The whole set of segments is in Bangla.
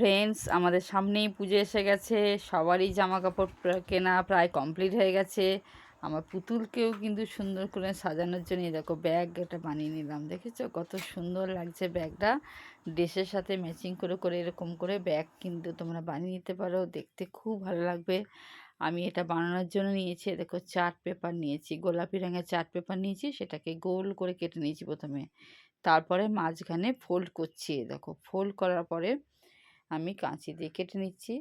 ফ্রেন্ডস, আমাদের সামনেই পুজো এসে গেছে। সবারই জামা কাপড় কেনা প্রায় কমপ্লিট হয়ে গেছে। আমার পুতুলকেও কিন্তু সুন্দর করে সাজানোর জন্য দেখো ব্যাগ এটা বানিয়ে নিলাম। দেখেছো কত সুন্দর লাগছে ব্যাগটা। ড্রেসের সাথে ম্যাচিং করে করে এরকম করে ব্যাগ কিন্তু তোমরা বানিয়ে নিতে পারো, দেখতে খুব ভালো লাগবে। আমি এটা বানানোর জন্য নিয়েছি, দেখো চার্ট পেপার নিয়েছি, গোলাপি রঙের চার্ট পেপার নিয়েছি, সেটাকে গোল করে কেটে নিয়েছি প্রথমে। তারপরে মাঝখানে ফোল্ড করছি, দেখো ফোল্ড করার পরে আমি কাঁচি দিয়ে কেটে নিচ্ছি।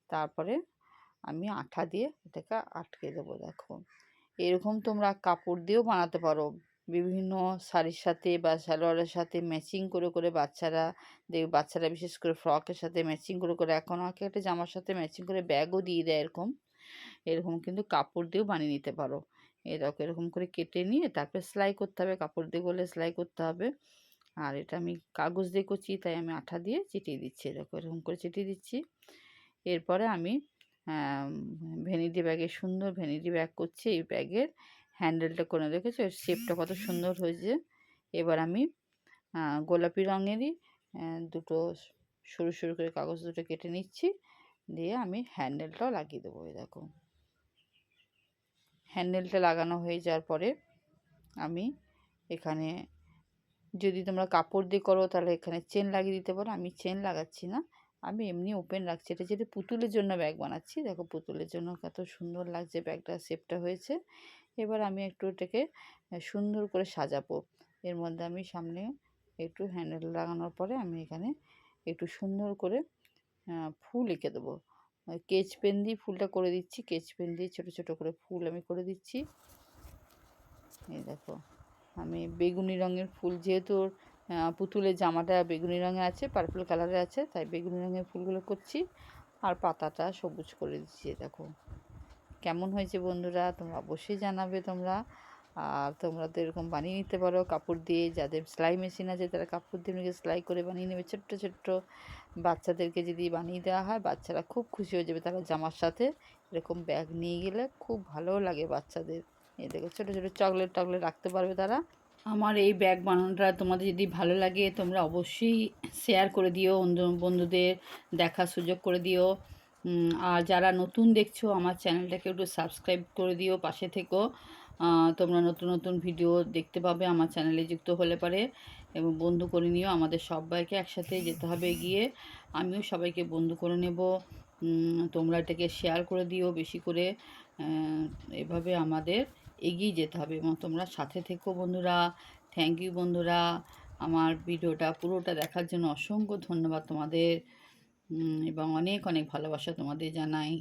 তারপরে আমি আঠা দিয়ে এটাকে আটকে দেবো। দেখো এরকম তোমরা কাপড় দিয়েও বানাতে পারো, বিভিন্ন শাড়ির সাথে বা সালোয়ারের সাথে ম্যাচিং করে করে বাচ্চারা বিশেষ করে ফ্রকের সাথে ম্যাচিং করে করে এখন একটা জামার সাথে ম্যাচিং করে ব্যাগও দিয়ে দেয়। এরকম এরকম কিন্তু কাপড় দিয়েও বানিয়ে নিতে পারো। দেখো এরকম করে কেটে নিয়ে তারপরে সেলাই করতে হবে, কাপড় দিয়ে করলে সেলাই করতে হবে। আর এটা আমি কাগজ দিয়ে করছি, তাই আমি আঠা দিয়ে চিটিয়ে দিচ্ছি। দেখো এরকম করে চিটিয়ে দিচ্ছি। এরপরে আমি ভ্যানিটি ব্যাগের সুন্দর ভ্যানিটি ব্যাগ করছি। এই ব্যাগের হ্যান্ডেলটা করে রেখেছো, শেপটা কত সুন্দর হয়েছে। এবার আমি গোলাপি রঙেরই দুটো সরু সরু করে কাগজ দুটো কেটে নিচ্ছি, দিয়ে আমি হ্যান্ডেলটাও লাগিয়ে দেবো। এই দেখো হ্যান্ডেলটা লাগানো হয়ে যাওয়ার পরে আমি এখানে, যদি তোমরা কাপড় দিয়ে করো তাহলে এখানে চেন লাগিয়ে দিতে পারো। আমি চেন লাগাচ্ছি না, আমি এমনি ওপেন রাখছি। এটা যেটা পুতুলের জন্য ব্যাগ বানাচ্ছি, দেখো পুতুলের জন্য কত সুন্দর লাগছে ব্যাগটা, শেপটা হয়েছে। এবার আমি একটু এটাকে সুন্দর করে সাজাবো। এর মধ্যে আমি সামনে একটু হ্যান্ডেল লাগানোর পরে আমি এখানে একটু সুন্দর করে ফুল এঁকে দেবো। স্কেচ পেন দিয়ে ফুলটা করে দিচ্ছি, স্কেচ পেন দিয়ে ছোটো ছোটো করে ফুল আমি করে দিচ্ছি। এই দেখো আমি বেগুনি রঙের ফুল, যেহেতু পুতুলের জামাটা বেগুনি রঙের আছে, পার্পল কালারের আছে, তাই বেগুনি রঙের ফুলগুলো করছি। আর পাতাটা সবুজ করে দিচ্ছি। দেখো কেমন হয়েছে বন্ধুরা, তোমরা অবশ্যই জানাবে তোমরা। আর তোমরা তো এরকম বানিয়ে নিতে পারো কাপড় দিয়ে। যাদের সেলাই মেশিন আছে তারা কাপড় দিয়ে সেলাই করে বানিয়ে নেবে। ছোট্ট ছোট্ট বাচ্চাদেরকে যদি বানিয়ে দেওয়া হয়, বাচ্চারা খুব খুশি হয়ে যাবে। তারা জামার সাথে এরকম ব্যাগ নিয়ে গেলে খুব ভালোও লাগে বাচ্চাদের। এই দেখো ছোটো ছোটো চকলেট টকলেট রাখতে পারবে তারা। আমার এই ব্যাগ বানানোটা তোমাদের যদি ভালো লাগে তোমরা অবশ্যই শেয়ার করে দিও, বন্ধুদের দেখার সুযোগ করে দিও। আর যারা নতুন দেখছো আমার চ্যানেলটাকে একটু সাবস্ক্রাইব করে দিও, পাশে থেকো। তোমরা নতুন নতুন ভিডিও দেখতে পাবে আমার চ্যানেলে যুক্ত হলে পারে, এবং বন্ধু করে নিও। আমাদের সবাইকে একসাথে যেতে হবে এগিয়ে, আমিও সবাইকে বন্ধু করে নেব। তোমরা এটাকে শেয়ার করে দিও বেশি করে। এভাবে আমাদের এগিয়ে যেতে হবে এবং তোমরা সাথে থেকো বন্ধুরা। থ্যাংক ইউ বন্ধুরা, আমার ভিডিওটা পুরোটা দেখার জন্য অসংখ্য ধন্যবাদ তোমাদের, এবং অনেক অনেক ভালোবাসা তোমাদের জানাই।